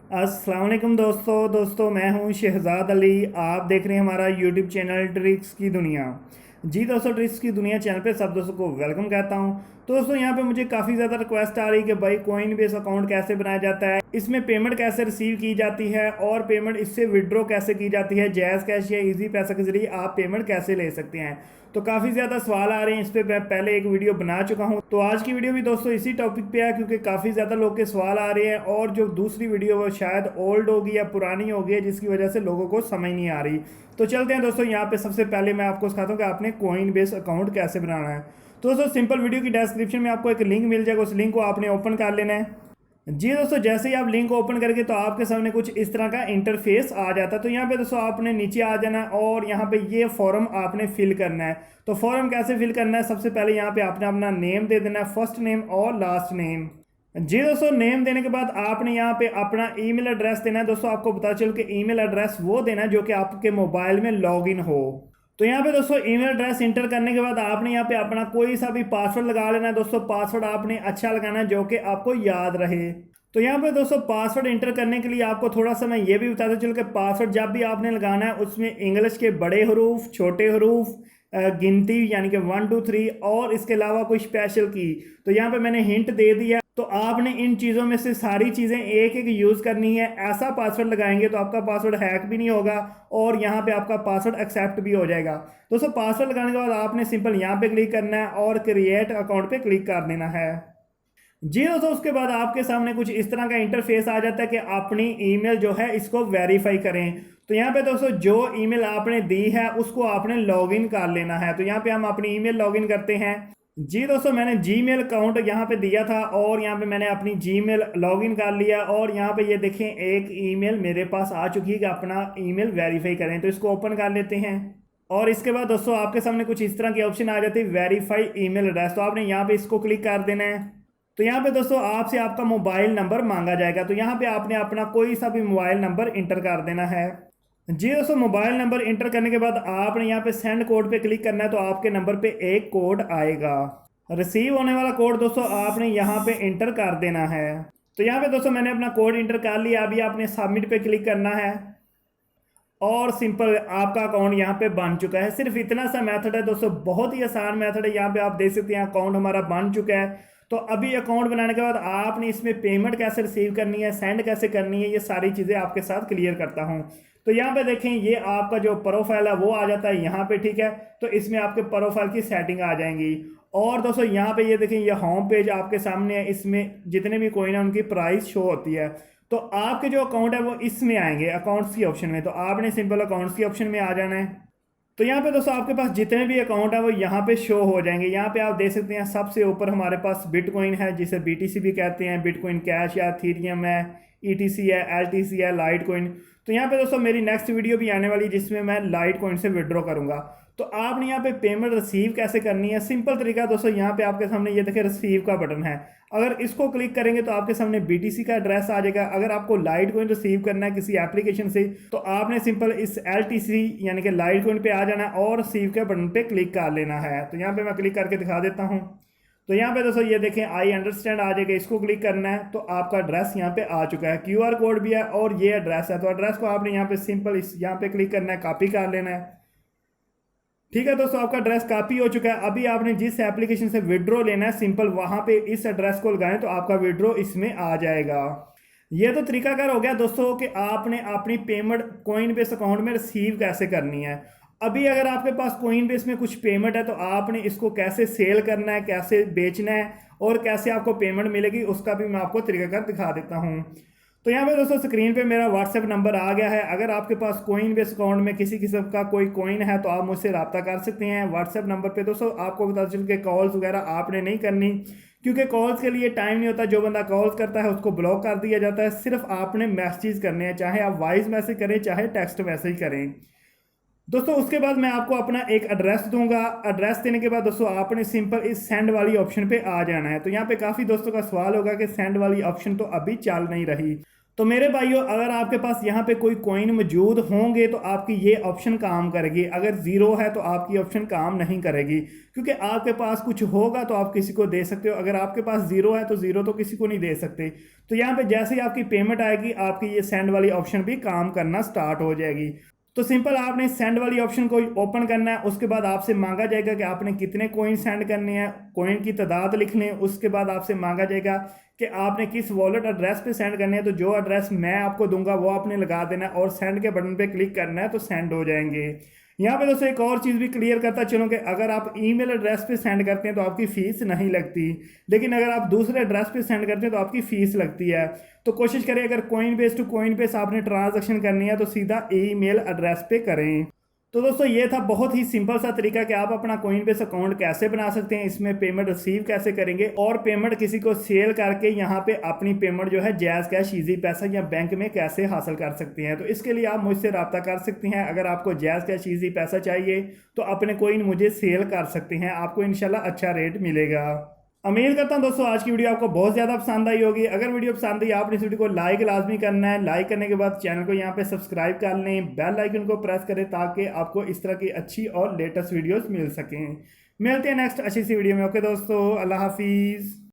अस्सलाम वालेकुम दोस्तों मैं हूं शहजाद अली। आप देख रहे हैं हमारा यूट्यूब चैनल ट्रिक्स की दुनिया। जी दोस्तों, ट्रिक्स की दुनिया चैनल पे सब दोस्तों को वेलकम कहता हूं। तो दोस्तों यहाँ पे मुझे काफ़ी ज़्यादा रिक्वेस्ट आ रही है कि भाई कोइन बेस अकाउंट कैसे बनाया जाता है, इसमें पेमेंट कैसे रिसीव की जाती है और पेमेंट इससे विड्रॉ कैसे की जाती है, जैज़ कैश या इजी पैसा के जरिए आप पेमेंट कैसे ले सकते हैं। तो काफ़ी ज़्यादा सवाल आ रहे हैं, इस पर मैं पहले एक वीडियो बना चुका हूं। तो आज की वीडियो भी दोस्तों इसी टॉपिक पे है, क्योंकि काफ़ी ज़्यादा लोग के सवाल आ रहे हैं और जो दूसरी वीडियो वो शायद ओल्ड होगी या पुरानी होगी है, जिसकी वजह से लोगों को समझ नहीं आ रही। तो चलते हैं दोस्तों, यहाँ पे सबसे पहले मैं आपको सिखाता हूँ कि आपने कोइन बेस अकाउंट कैसे बनाना है। तो दोस्तों सिंपल, वीडियो की डिस्क्रिप्शन में आपको एक लिंक मिल जाएगा, उस लिंक को आपने ओपन कर लेना है। जी दोस्तों, जैसे ही आप लिंक ओपन करके तो आपके सामने कुछ इस तरह का इंटरफेस आ जाता है। तो यहाँ पे दोस्तों आपने नीचे आ जाना है और यहाँ पे ये फॉर्म आपने फिल करना है। तो फॉर्म कैसे फिल करना है, सबसे पहले यहाँ पे आपने अपना नेम दे देना है, फर्स्ट नेम और लास्ट नेम। जी दोस्तों, नेम देने के बाद आपने यहाँ पे अपना ईमेल एड्रेस देना है। दोस्तों आपको पता चल कि ईमेल एड्रेस वो देना है जो कि आपके मोबाइल में लॉगिन हो। तो यहाँ पे दोस्तों ईमेल एड्रेस इंटर करने के बाद आपने यहाँ पे अपना कोई सा भी पासवर्ड लगा लेना है। दोस्तों पासवर्ड आपने अच्छा लगाना है जो कि आपको याद रहे। तो यहाँ पे दोस्तों पासवर्ड इंटर करने के लिए आपको थोड़ा सा मैं ये भी बताता चलूँ कि पासवर्ड जब भी आपने लगाना है उसमें इंग्लिश के बड़े हरूफ, छोटे हरूफ, गिनती यानी कि 1 2 3 और इसके अलावा कोई स्पेशल की। तो यहाँ पे मैंने हिंट दे दिया। तो आपने इन चीज़ों में से सारी चीज़ें एक एक यूज़ करनी है। ऐसा पासवर्ड लगाएंगे तो आपका पासवर्ड हैक भी नहीं होगा और यहाँ पे आपका पासवर्ड एक्सेप्ट भी हो जाएगा। दोस्तों पासवर्ड लगाने के बाद आपने सिंपल यहाँ पे क्लिक करना है और क्रिएट अकाउंट पे क्लिक कर देना है। जी दोस्तों, उसके बाद आपके सामने कुछ इस तरह का इंटरफेस आ जाता है कि अपनी ईमेल जो है इसको वेरीफाई करें। तो यहाँ पे दोस्तों जो ईमेल आपने दी है उसको आपने लॉगिन कर लेना है। तो यहाँ पे हम अपनी ईमेल लॉगिन करते हैं। जी दोस्तों, मैंने जीमेल अकाउंट यहाँ पे दिया था और यहाँ पे मैंने अपनी जीमेल लॉगिन कर लिया और यहाँ पे ये देखें एक ईमेल मेरे पास आ चुकी है कि अपना ईमेल वेरीफाई करें। तो इसको ओपन कर लेते हैं और इसके बाद दोस्तों आपके सामने कुछ इस तरह की ऑप्शन आ जाती है, वेरीफाई ईमेल एड्रेस। तो आपने यहाँ पे इसको क्लिक कर देना है। तो यहाँ पे दोस्तों आपसे आपका मोबाइल नंबर मांगा जाएगा। तो यहाँ पे आपने अपना कोई सा भी मोबाइल नंबर इंटर कर देना है। जी दोस्तों, मोबाइल नंबर इंटर करने के बाद आपने यहाँ पे सेंड कोड पे क्लिक करना है। तो आपके नंबर पे एक कोड आएगा, रिसीव होने वाला कोड दोस्तों आपने यहाँ पे इंटर कर देना है। तो यहाँ पे दोस्तों मैंने अपना कोड इंटर कर लिया। अभी आपने सबमिट पे क्लिक करना है और सिंपल आपका अकाउंट यहाँ पे बन चुका है। सिर्फ इतना सा मेथड है दोस्तों, बहुत ही आसान मेथड है। यहाँ पे आप देख सकते हैं अकाउंट हमारा बन चुका है। तो अभी अकाउंट बनाने के बाद आपने इसमें पेमेंट कैसे रिसीव करनी है, सेंड कैसे करनी है, ये सारी चीज़ें आपके साथ क्लियर करता हूँ। तो यहाँ पे देखें ये आपका जो प्रोफाइल है वो आ जाता है यहाँ पे, ठीक है। तो इसमें आपके प्रोफाइल की सेटिंग आ जाएंगी और दोस्तों यहाँ पे ये देखें ये होम पेज आपके सामने है। इसमें जितने भी कोइन है उनकी प्राइस शो होती है। तो आपके जो अकाउंट है वो इसमें आएंगे अकाउंट्स की ऑप्शन में। तो आपने सिंपल अकाउंट्स की ऑप्शन में आ जाना है। तो यहाँ पे दोस्तों आपके पास जितने भी अकाउंट है वो यहाँ पे शो हो जाएंगे। यहाँ पे आप देख सकते हैं सबसे ऊपर हमारे पास बिटकॉइन है, जिसे बीटीसी भी कहते हैं, बिटकॉइन कैश या इथेरियम है, ईटीसी है, एलटीसी है, लाइट कॉइन। तो यहाँ पे दोस्तों मेरी नेक्स्ट वीडियो भी आने वाली है जिसमें मैं लाइट कॉइन से विड्रॉ करूंगा। तो आपने यहाँ पे पेमेंट रिसीव कैसे करनी है, सिंपल तरीका दोस्तों, यहाँ पे आपके सामने ये देखिए रिसीव का बटन है। अगर इसको क्लिक करेंगे तो आपके सामने बीटीसी का एड्रेस आ जाएगा। अगर आपको लाइट कॉइन रिसीव करना है किसी एप्लीकेशन से तो आपने सिंपल इस एलटीसी यानी कि लाइट कॉइन पे आ जाना है और रिसीव के बटन पे क्लिक कर लेना है। तो यहाँ पे मैं क्लिक करके दिखा देता हूँ। तो यहाँ पे दोस्तों ये देखें आई अंडरस्टैंड आ जाएगा, इसको क्लिक करना है। तो आपका एड्रेस यहाँ पे आ चुका है, क्यूआर कोड भी है और ये एड्रेस है। तो एड्रेस को आपने यहाँ पे सिंपल इस यहाँ पे क्लिक करना है, कॉपी कर लेना है। ठीक है दोस्तों, आपका एड्रेस कॉपी हो चुका है। अभी आपने जिस एप्लीकेशन से विड्रॉ लेना है सिंपल वहां पे इस एड्रेस को लगाएं तो आपका विड्रॉ इसमें आ जाएगा। ये तो तरीकाकार हो गया दोस्तों कि आपने अपनी पेमेंट कोइन बेस अकाउंट में रिसीव कैसे करनी है। अभी अगर आपके पास कोइन बेस में कुछ पेमेंट है तो आपने इसको कैसे सेल करना है, कैसे बेचना है और कैसे आपको पेमेंट मिलेगी, उसका भी मैं आपको तरीकाकार दिखा देता हूँ। तो यहाँ पे दोस्तों स्क्रीन पे मेरा व्हाट्सएप नंबर आ गया है। अगर आपके पास कोइन बेस अकाउंट में किसी किस्म का कोई कोइन है तो आप मुझसे रब्ता कर सकते हैं व्हाट्सएप नंबर पे। दोस्तों आपको बता चल के कॉल्स वगैरह आपने नहीं करनी, क्योंकि कॉल्स के लिए टाइम नहीं होता। जो बंदा कॉल्स करता है उसको ब्लॉक कर दिया जाता है। सिर्फ आपने मैसेज करने हैं, चाहे आप वॉइस मैसेज करें चाहे टेक्स्ट मैसेज करें। दोस्तों उसके बाद मैं आपको अपना एक एड्रेस दूंगा। एड्रेस देने के बाद दोस्तों आपने सिंपल इस सेंड वाली ऑप्शन पे आ जाना है। तो यहाँ पे काफ़ी दोस्तों का सवाल होगा कि सेंड वाली ऑप्शन तो अभी चल नहीं रही। तो मेरे भाइयों, अगर आपके पास यहाँ पे कोई कॉइन मौजूद होंगे तो आपकी ये ऑप्शन काम करेगी, अगर ज़ीरो है तो आपकी ऑप्शन काम नहीं करेगी, क्योंकि आपके पास कुछ होगा तो आप किसी को दे सकते हो, अगर आपके पास ज़ीरो है तो ज़ीरो तो किसी को नहीं दे सकते। तो यहाँ पे जैसे ही आपकी पेमेंट आएगी आपकी ये सेंड वाली ऑप्शन भी काम करना स्टार्ट हो जाएगी। तो सिंपल आपने सेंड वाली ऑप्शन को ओपन करना है, उसके बाद आपसे मांगा जाएगा कि आपने कितने कॉइन सेंड करने हैं, कॉइन की तादाद लिखनी है, उसके बाद आपसे मांगा जाएगा कि आपने किस वॉलेट एड्रेस पे सेंड करने हैं। तो जो एड्रेस मैं आपको दूंगा वो आपने लगा देना है और सेंड के बटन पे क्लिक करना है तो सेंड हो जाएंगे। यहाँ पे दोस्तों एक और चीज़ भी क्लियर करता चलूँ कि अगर आप ईमेल एड्रेस पे सेंड करते हैं तो आपकी फ़ीस नहीं लगती, लेकिन अगर आप दूसरे एड्रेस पे सेंड करते हैं तो आपकी फ़ीस लगती है। तो कोशिश करें अगर Coinbase to Coinbase आपने ट्रांजैक्शन करनी है तो सीधा ईमेल एड्रेस पे करें। तो दोस्तों ये था बहुत ही सिंपल सा तरीका कि आप अपना कॉइन बेस अकाउंट कैसे बना सकते हैं, इसमें पेमेंट रिसीव कैसे करेंगे और पेमेंट किसी को सेल करके यहाँ पे अपनी पेमेंट जो है जैज़ कैश, इजी पैसा या बैंक में कैसे हासिल कर सकते हैं। तो इसके लिए आप मुझसे रब्ता कर सकते हैं। अगर आपको जैज़ कैश, इजी पैसा चाहिए तो अपने कॉइन मुझे सेल कर सकते हैं, आपको इंशाल्लाह अच्छा रेट मिलेगा। उम्मीद करता हूं दोस्तों आज की वीडियो आपको बहुत ज़्यादा पसंद आई होगी। अगर वीडियो पसंद आई आपने इस वीडियो को लाइक लाजमी करना है, लाइक करने के बाद चैनल को यहाँ पे सब्सक्राइब कर लें, बेल आइकन को प्रेस करें ताकि आपको इस तरह की अच्छी और लेटेस्ट वीडियोस मिल सकें। मिलते हैं नेक्स्ट अच्छी सी वीडियो में। ओके दोस्तों, अल्लाह हाफिज़।